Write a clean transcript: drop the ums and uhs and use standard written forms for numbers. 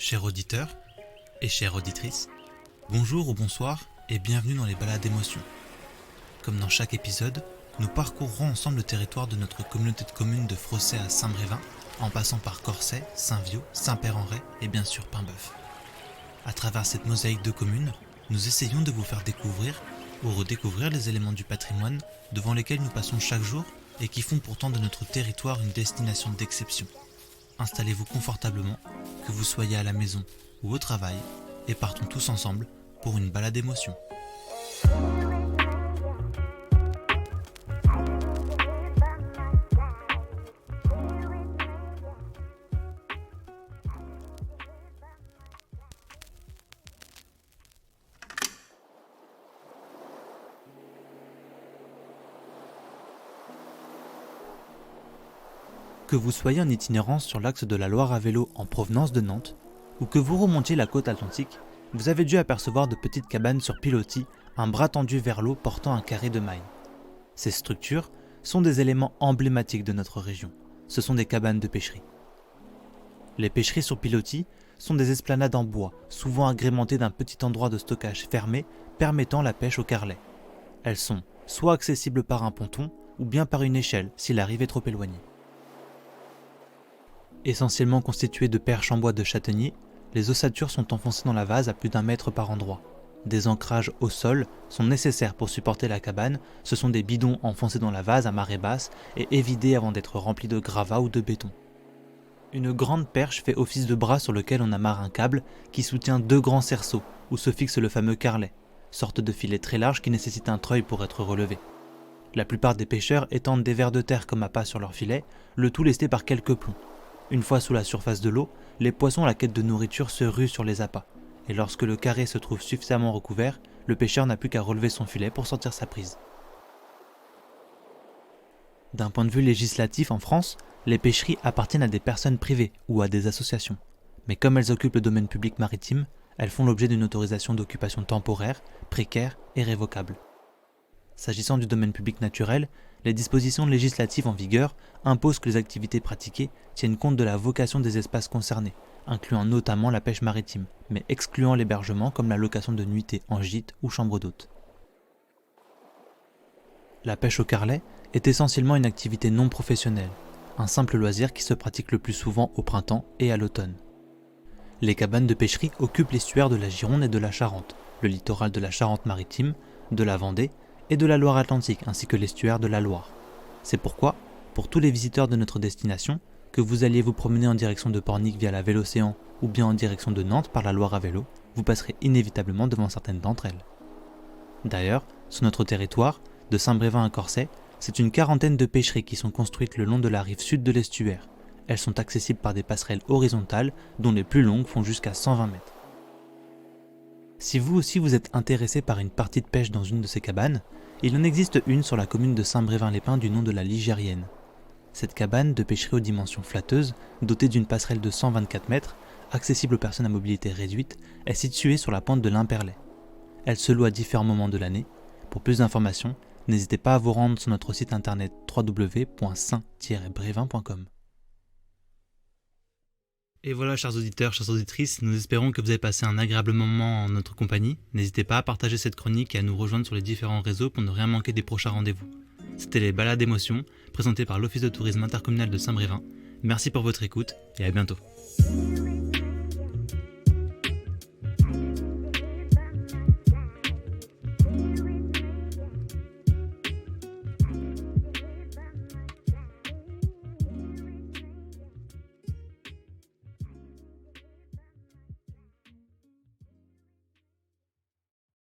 Chers auditeurs et chères auditrices, bonjour ou bonsoir et bienvenue dans les balades d'émotions. Comme dans chaque épisode, nous parcourrons ensemble le territoire de notre communauté de communes de Frossay à Saint-Brévin, en passant par Corsay, Saint-Viaud, Saint-Père-en-Retz et bien sûr Paimboeuf. À travers cette mosaïque de communes, nous essayons de vous faire découvrir ou redécouvrir les éléments du patrimoine devant lesquels nous passons chaque jour et qui font pourtant de notre territoire une destination d'exception. Installez-vous confortablement, que vous soyez à la maison ou au travail, et partons tous ensemble pour une balade d'émotions. Que vous soyez en itinérance sur l'axe de la Loire à vélo en provenance de Nantes, ou que vous remontiez la côte atlantique, vous avez dû apercevoir de petites cabanes sur pilotis, un bras tendu vers l'eau portant un carré de mailles. Ces structures sont des éléments emblématiques de notre région. Ce sont des cabanes de pêcherie. Les pêcheries sur pilotis sont des esplanades en bois, souvent agrémentées d'un petit endroit de stockage fermé permettant la pêche au carrelet. Elles sont soit accessibles par un ponton, ou bien par une échelle si la rive est trop éloignée. Essentiellement constituées de perches en bois de châtaignier, les ossatures sont enfoncées dans la vase à plus d'1 mètre par endroit. Des ancrages au sol sont nécessaires pour supporter la cabane, ce sont des bidons enfoncés dans la vase à marée basse et évidés avant d'être remplis de gravats ou de béton. Une grande perche fait office de bras sur lequel on amarre un câble qui soutient 2 grands cerceaux où se fixe le fameux carlet, sorte de filet très large qui nécessite un treuil pour être relevé. La plupart des pêcheurs étendent des vers de terre comme appât sur leur filet, le tout lesté par quelques plombs. Une fois sous la surface de l'eau, les poissons à la quête de nourriture se ruent sur les appâts, et lorsque le carré se trouve suffisamment recouvert, le pêcheur n'a plus qu'à relever son filet pour sortir sa prise. D'un point de vue législatif en France, les pêcheries appartiennent à des personnes privées ou à des associations. Mais comme elles occupent le domaine public maritime, elles font l'objet d'une autorisation d'occupation temporaire, précaire et révocable. S'agissant du domaine public naturel, les dispositions législatives en vigueur imposent que les activités pratiquées tiennent compte de la vocation des espaces concernés, incluant notamment la pêche maritime, mais excluant l'hébergement comme la location de nuitées en gîte ou chambre d'hôte. La pêche au carrelet est essentiellement une activité non professionnelle, un simple loisir qui se pratique le plus souvent au printemps et à l'automne. Les cabanes de pêcherie occupent l'estuaire de la Gironde et de la Charente, le littoral de la Charente-Maritime, de la Vendée et de la Loire-Atlantique, ainsi que l'estuaire de la Loire. C'est pourquoi, pour tous les visiteurs de notre destination, que vous alliez vous promener en direction de Pornic via la Vélocéan ou bien en direction de Nantes par la Loire à vélo, vous passerez inévitablement devant certaines d'entre elles. D'ailleurs, sur notre territoire, de Saint-Brévin à Corsay, c'est une 40aine de pêcheries qui sont construites le long de la rive sud de l'estuaire. Elles sont accessibles par des passerelles horizontales, dont les plus longues font jusqu'à 120 mètres. Si vous aussi vous êtes intéressé par une partie de pêche dans une de ces cabanes, il en existe une sur la commune de Saint-Brévin-les-Pins du nom de la Ligérienne. Cette cabane de pêcherie aux dimensions flatteuses, dotée d'une passerelle de 124 mètres, accessible aux personnes à mobilité réduite, est située sur la pointe de l'Imperlay. Elle se loue à différents moments de l'année. Pour plus d'informations, n'hésitez pas à vous rendre sur notre site internet www.saint-brévin.com. Et voilà, chers auditeurs, chères auditrices, nous espérons que vous avez passé un agréable moment en notre compagnie. N'hésitez pas à partager cette chronique et à nous rejoindre sur les différents réseaux pour ne rien manquer des prochains rendez-vous. C'était les balades d'émotions, présentées par l'Office de tourisme intercommunal de Saint-Brévin. Merci pour votre écoute et à bientôt.